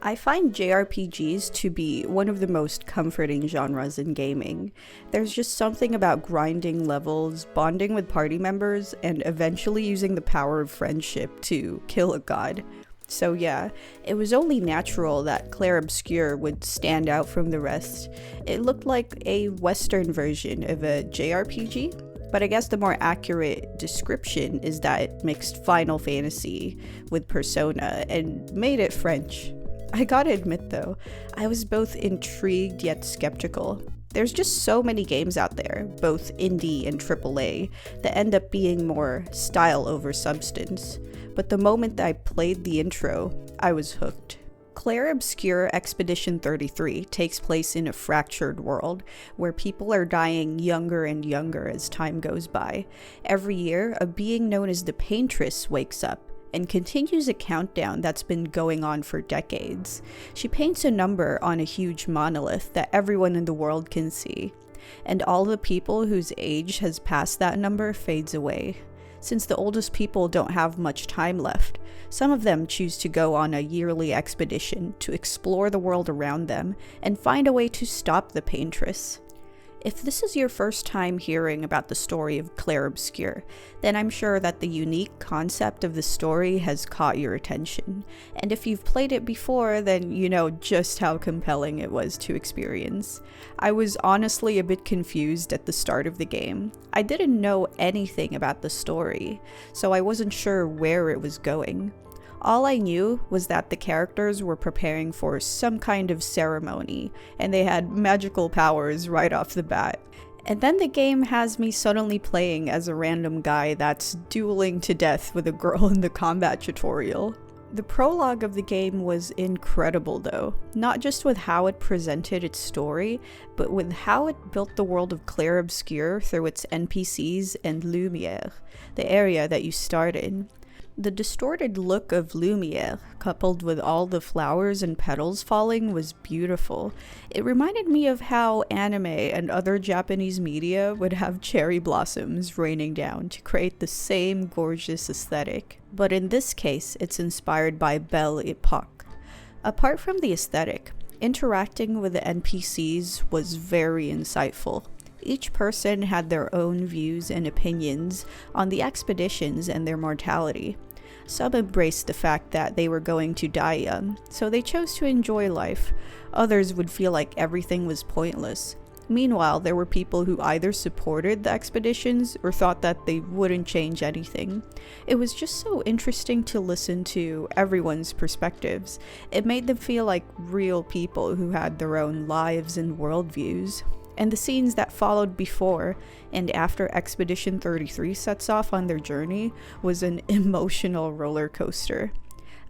I find JRPGs to be one of the most comforting genres in gaming. There's just something about grinding levels, bonding with party members, and eventually using the power of friendship to kill a god. So yeah, it was only natural that Clair Obscur would stand out from the rest. It looked like a Western version of a JRPG, but I guess the more accurate description is that it mixed Final Fantasy with Persona and made it French. I gotta admit though, I was both intrigued yet skeptical. There's just so many games out there, both indie and AAA, that end up being more style over substance. But the moment that I played the intro, I was hooked. Clair Obscur Expedition 33 takes place in a fractured world, where people are dying younger and younger as time goes by. Every year, a being known as the Paintress wakes up and continues a countdown that's been going on for decades. She paints a number on a huge monolith that everyone in the world can see, and all the people whose age has passed that number fades away. Since the oldest people don't have much time left, some of them choose to go on a yearly expedition to explore the world around them and find a way to stop the Paintress. If this is your first time hearing about the story of Clair Obscur, then I'm sure that the unique concept of the story has caught your attention. And if you've played it before, then you know just how compelling it was to experience. I was honestly a bit confused at the start of the game. I didn't know anything about the story, so I wasn't sure where it was going. All I knew was that the characters were preparing for some kind of ceremony, and they had magical powers right off the bat. And then the game has me suddenly playing as a random guy that's dueling to death with a girl in the combat tutorial. The prologue of the game was incredible though, not just with how it presented its story, but with how it built the world of Clair Obscur through its NPCs and Lumiere, the area that you start in. The distorted look of Lumiere, coupled with all the flowers and petals falling, was beautiful. It reminded me of how anime and other Japanese media would have cherry blossoms raining down to create the same gorgeous aesthetic. But in this case, it's inspired by Belle Epoque. Apart from the aesthetic, interacting with the NPCs was very insightful. Each person had their own views and opinions on the expeditions and their mortality. Some embraced the fact that they were going to die young, so they chose to enjoy life. Others would feel like everything was pointless. Meanwhile, there were people who either supported the expeditions or thought that they wouldn't change anything. It was just so interesting to listen to everyone's perspectives. It made them feel like real people who had their own lives and worldviews. And the scenes that followed before and after Expedition 33 sets off on their journey was an emotional roller coaster.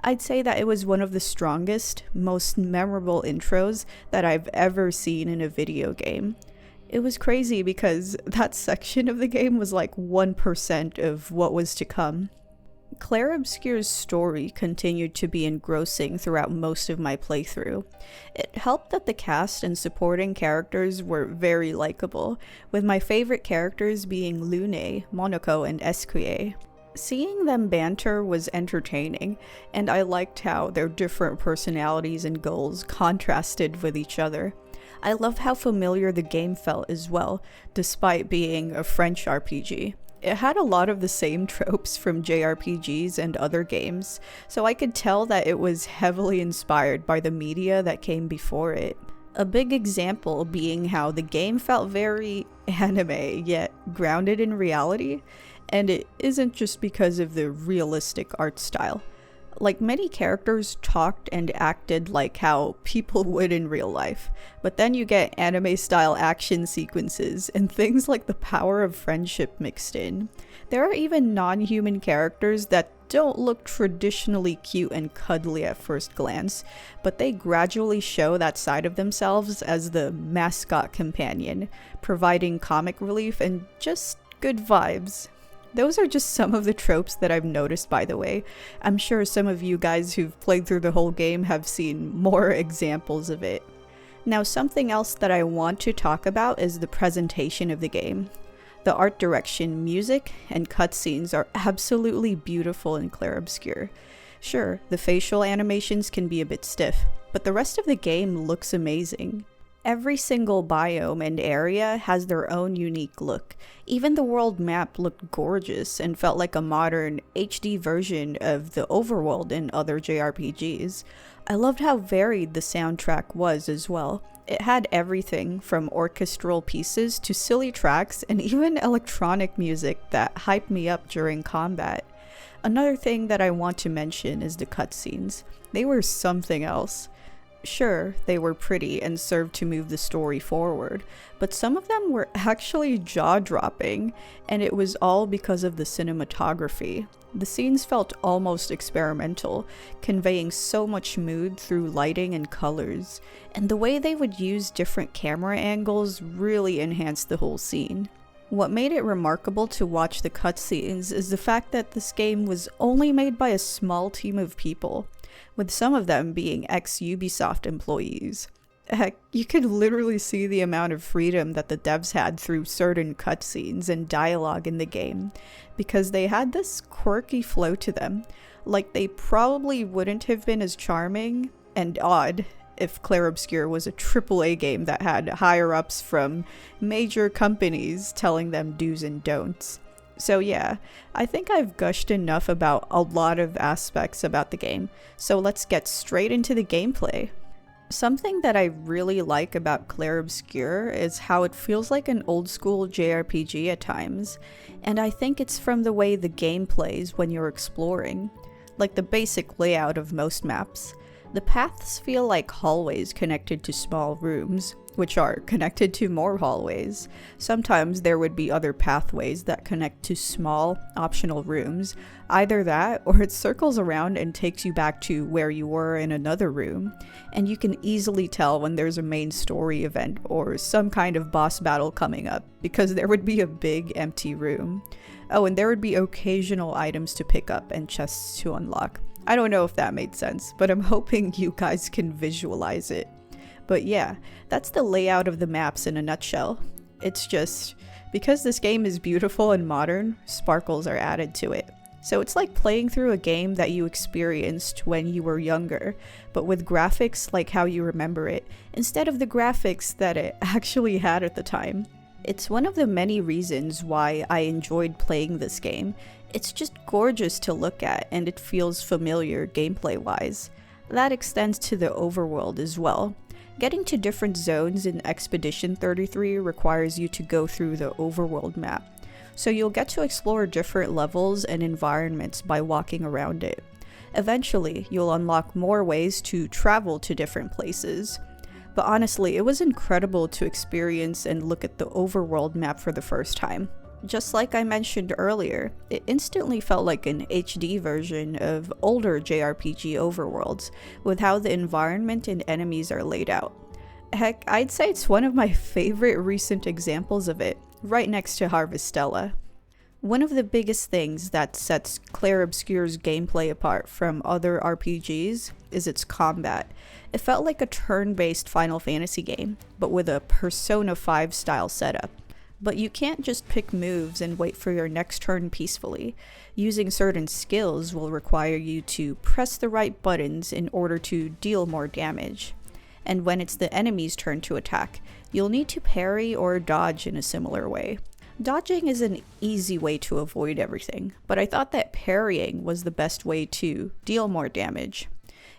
I'd say that it was one of the strongest, most memorable intros that I've ever seen in a video game. It was crazy because that section of the game was like 1% of what was to come. Clair Obscur's story continued to be engrossing throughout most of my playthrough. It helped that the cast and supporting characters were very likable, with my favorite characters being Lune, Monoko, and Esquier. Seeing them banter was entertaining, and I liked how their different personalities and goals contrasted with each other. I love how familiar the game felt as well, despite being a French RPG. It had a lot of the same tropes from JRPGs and other games, so I could tell that it was heavily inspired by the media that came before it. A big example being how the game felt very anime, yet grounded in reality, and it isn't just because of the realistic art style. Like, many characters talked and acted like how people would in real life, but then you get anime-style action sequences and things like the power of friendship mixed in. There are even non-human characters that don't look traditionally cute and cuddly at first glance, but they gradually show that side of themselves as the mascot companion, providing comic relief and just good vibes. Those are just some of the tropes that I've noticed, by the way. I'm sure some of you guys who've played through the whole game have seen more examples of it. Now, something else that I want to talk about is the presentation of the game. The art direction, music, and cutscenes are absolutely beautiful in Clair Obscur. Sure, the facial animations can be a bit stiff, but the rest of the game looks amazing. Every single biome and area has their own unique look. Even the world map looked gorgeous and felt like a modern HD version of the overworld in other JRPGs. I loved how varied the soundtrack was as well. It had everything from orchestral pieces to silly tracks and even electronic music that hyped me up during combat. Another thing that I want to mention is the cutscenes. They were something else. Sure, they were pretty and served to move the story forward, but some of them were actually jaw-dropping, and it was all because of the cinematography. The scenes felt almost experimental, conveying so much mood through lighting and colors, and the way they would use different camera angles really enhanced the whole scene. What made it remarkable to watch the cutscenes is the fact that this game was only made by a small team of people, with some of them being ex-Ubisoft employees. Heck, you could literally see the amount of freedom that the devs had through certain cutscenes and dialogue in the game, because they had this quirky flow to them. Like, they probably wouldn't have been as charming and odd if Clair Obscur was a AAA game that had higher-ups from major companies telling them do's and don'ts. So yeah, I think I've gushed enough about a lot of aspects about the game, so let's get straight into the gameplay. Something that I really like about Clair Obscur is how it feels like an old school JRPG at times, and I think it's from the way the game plays when you're exploring. Like the basic layout of most maps. The paths feel like hallways connected to small rooms, which are connected to more hallways. Sometimes there would be other pathways that connect to small, optional rooms. Either that, or it circles around and takes you back to where you were in another room. And you can easily tell when there's a main story event or some kind of boss battle coming up, because there would be a big empty room. Oh, and there would be occasional items to pick up and chests to unlock. I don't know if that made sense, but I'm hoping you guys can visualize it. But yeah, that's the layout of the maps in a nutshell. It's just, because this game is beautiful and modern, sparkles are added to it. So it's like playing through a game that you experienced when you were younger, but with graphics like how you remember it, instead of the graphics that it actually had at the time. It's one of the many reasons why I enjoyed playing this game. It's just gorgeous to look at, and it feels familiar gameplay-wise. That extends to the overworld as well. Getting to different zones in Expedition 33 requires you to go through the overworld map, so you'll get to explore different levels and environments by walking around it. Eventually, you'll unlock more ways to travel to different places. But honestly, it was incredible to experience and look at the overworld map for the first time. Just like I mentioned earlier, it instantly felt like an HD version of older JRPG overworlds, with how the environment and enemies are laid out. Heck, I'd say it's one of my favorite recent examples of it, right next to Harvestella. One of the biggest things that sets Clair Obscur's gameplay apart from other RPGs is its combat. It felt like a turn-based Final Fantasy game, but with a Persona 5 style setup. But you can't just pick moves and wait for your next turn peacefully. Using certain skills will require you to press the right buttons in order to deal more damage. And when it's the enemy's turn to attack, you'll need to parry or dodge in a similar way. Dodging is an easy way to avoid everything, but I thought that parrying was the best way to deal more damage.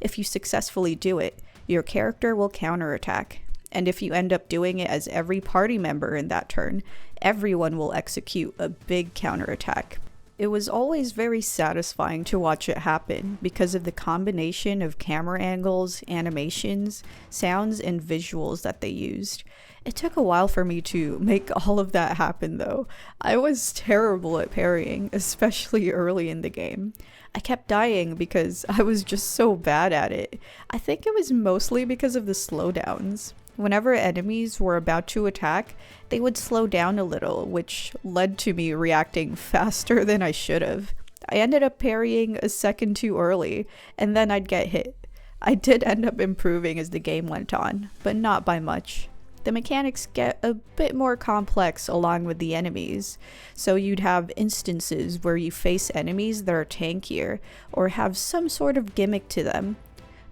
If you successfully do it, your character will counterattack. And if you end up doing it as every party member in that turn, everyone will execute a big counterattack. It was always very satisfying to watch it happen because of the combination of camera angles, animations, sounds, and visuals that they used. It took a while for me to make all of that happen though. I was terrible at parrying, especially early in the game. I kept dying because I was just so bad at it. I think it was mostly because of the slowdowns. Whenever enemies were about to attack, they would slow down a little, which led to me reacting faster than I should have. I ended up parrying a second too early, and then I'd get hit. I did end up improving as the game went on, but not by much. The mechanics get a bit more complex along with the enemies, so you'd have instances where you face enemies that are tankier or have some sort of gimmick to them.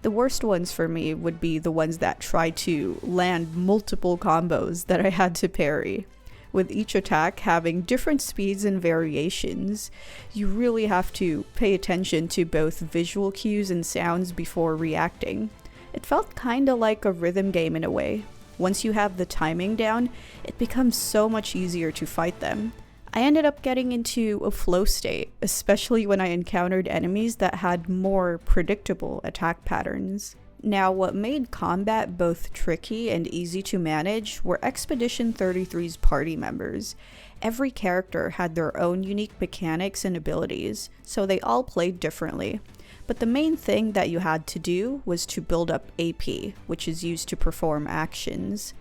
The worst ones for me would be the ones that try to land multiple combos that I had to parry. With each attack having different speeds and variations, you really have to pay attention to both visual cues and sounds before reacting. It felt kinda like a rhythm game in a way. Once you have the timing down, it becomes so much easier to fight them. I ended up getting into a flow state, especially when I encountered enemies that had more predictable attack patterns. Now, what made combat both tricky and easy to manage were Expedition 33's party members. Every character had their own unique mechanics and abilities, so they all played differently. But the main thing that you had to do was to build up AP, which is used to perform actions.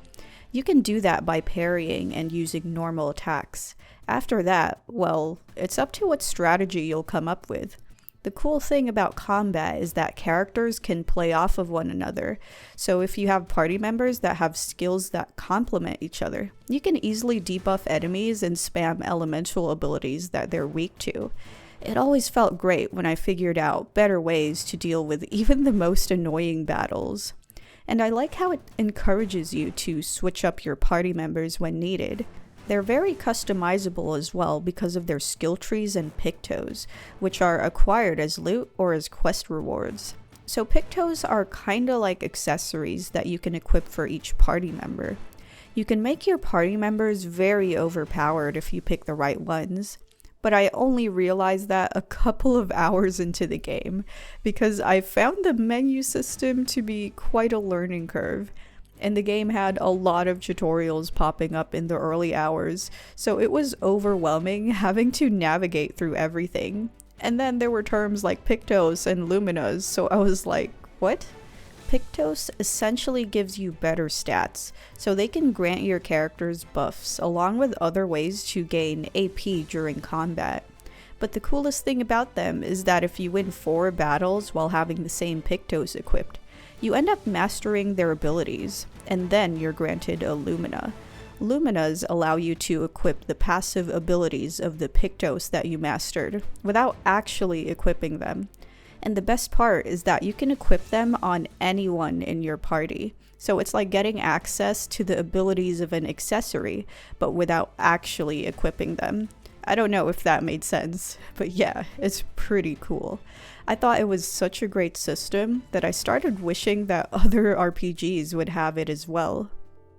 You can do that by parrying and using normal attacks. After that, well, it's up to what strategy you'll come up with. The cool thing about combat is that characters can play off of one another, so if you have party members that have skills that complement each other, you can easily debuff enemies and spam elemental abilities that they're weak to. It always felt great when I figured out better ways to deal with even the most annoying battles. And I like how it encourages you to switch up your party members when needed. They're very customizable as well because of their skill trees and pictos, which are acquired as loot or as quest rewards. So pictos are kinda like accessories that you can equip for each party member. You can make your party members very overpowered if you pick the right ones. But I only realized that a couple of hours into the game, because I found the menu system to be quite a learning curve. And the game had a lot of tutorials popping up in the early hours, so it was overwhelming having to navigate through everything. And then there were terms like Pictos and Luminas, so I was like, what? Pictos essentially gives you better stats, so they can grant your characters buffs along with other ways to gain AP during combat. But the coolest thing about them is that if you win 4 battles while having the same Pictos equipped, you end up mastering their abilities, and then you're granted a Lumina. Luminas allow you to equip the passive abilities of the Pictos that you mastered, without actually equipping them. And the best part is that you can equip them on anyone in your party. So it's like getting access to the abilities of an accessory, but without actually equipping them. I don't know if that made sense, but yeah, it's pretty cool. I thought it was such a great system that I started wishing that other RPGs would have it as well.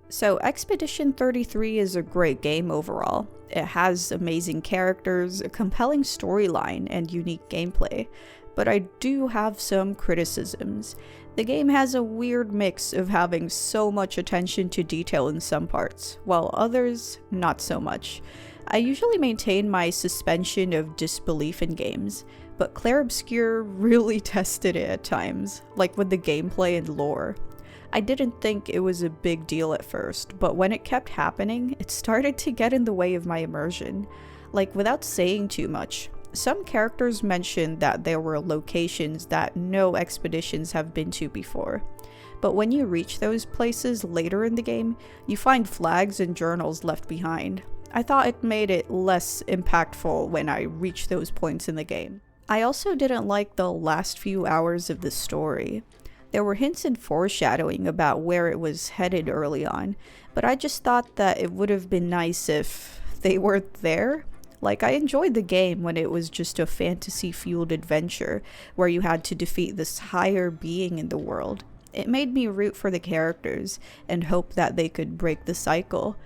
So Expedition 33 is a great game overall. It has amazing characters, a compelling storyline, and unique gameplay. But I do have some criticisms. The game has a weird mix of having so much attention to detail in some parts, while others, not so much. I usually maintain my suspension of disbelief in games, but Clair Obscur really tested it at times, like with the gameplay and lore. I didn't think it was a big deal at first, but when it kept happening, it started to get in the way of my immersion. Like, without saying too much, some characters mentioned that there were locations that no expeditions have been to before. But when you reach those places later in the game, you find flags and journals left behind. I thought it made it less impactful when I reached those points in the game. I also didn't like the last few hours of the story. There were hints and foreshadowing about where it was headed early on, but I just thought that it would have been nice if they weren't there. Like, I enjoyed the game when it was just a fantasy-fueled adventure where you had to defeat this higher being in the world. It made me root for the characters and hope that they could break the cycle.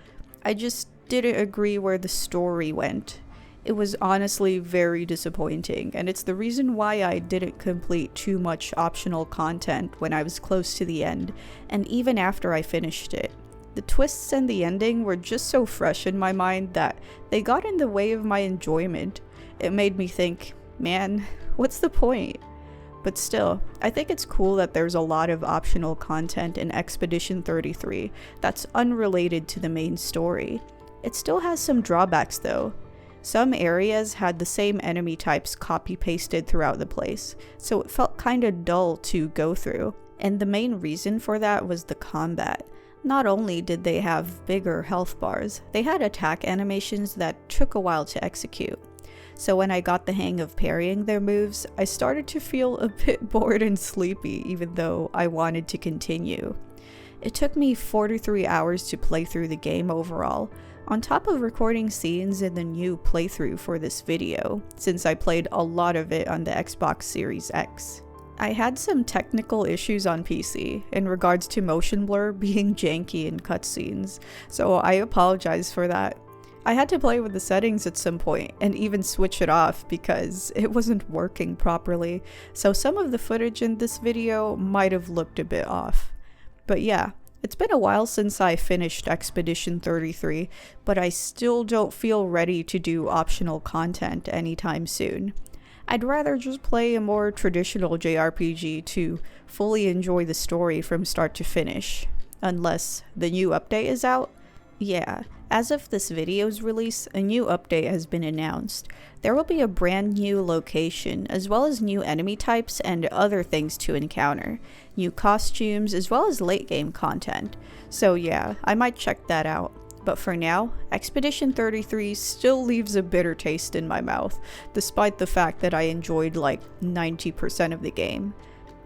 I just didn't agree where the story went. It was honestly very disappointing, and it's the reason why I didn't complete too much optional content when I was close to the end, and even after I finished it. The twists and the ending were just so fresh in my mind that they got in the way of my enjoyment. It made me think, man, what's the point? But still, I think it's cool that there's a lot of optional content in Expedition 33 that's unrelated to the main story. It still has some drawbacks though. Some areas had the same enemy types copy-pasted throughout the place, so it felt kinda dull to go through. And the main reason for that was the combat. Not only did they have bigger health bars, they had attack animations that took a while to execute. so when I got the hang of parrying their moves, I started to feel a bit bored and sleepy even though I wanted to continue. It took me 43 hours to play through the game overall, on top of recording scenes in the new playthrough for this video, since I played a lot of it on the Xbox Series X. I had some technical issues on PC in regards to motion blur being janky in cutscenes, so I apologize for that. I had to play with the settings at some point and even switch it off because it wasn't working properly, so some of the footage in this video might have looked a bit off. But yeah, it's been a while since I finished Expedition 33, but I still don't feel ready to do optional content anytime soon. I'd rather just play a more traditional JRPG to fully enjoy the story from start to finish. Unless the new update is out? Yeah, as of this video's release, a new update has been announced. There will be a brand new location, as well as new enemy types and other things to encounter. New costumes, as well as late game content. So yeah, I might check that out. But for now, Expedition 33 still leaves a bitter taste in my mouth, despite the fact that I enjoyed like 90% of the game.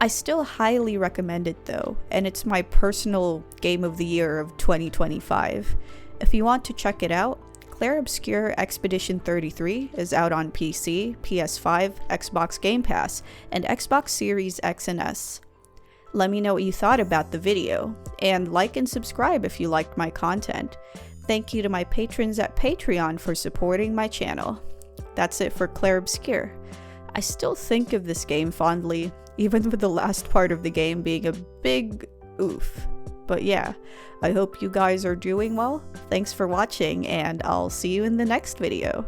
I still highly recommend it though, and it's my personal Game of the Year of 2025. If you want to check it out, Clair Obscur Expedition 33 is out on PC, PS5, Xbox Game Pass, and Xbox Series X and S. Let me know what you thought about the video, and like and subscribe if you liked my content. Thank you to my patrons at Patreon for supporting my channel. That's it for Clair Obscur. I still think of this game fondly, even with the last part of the game being a big oof. But yeah, I hope you guys are doing well. Thanks for watching, and I'll see you in the next video.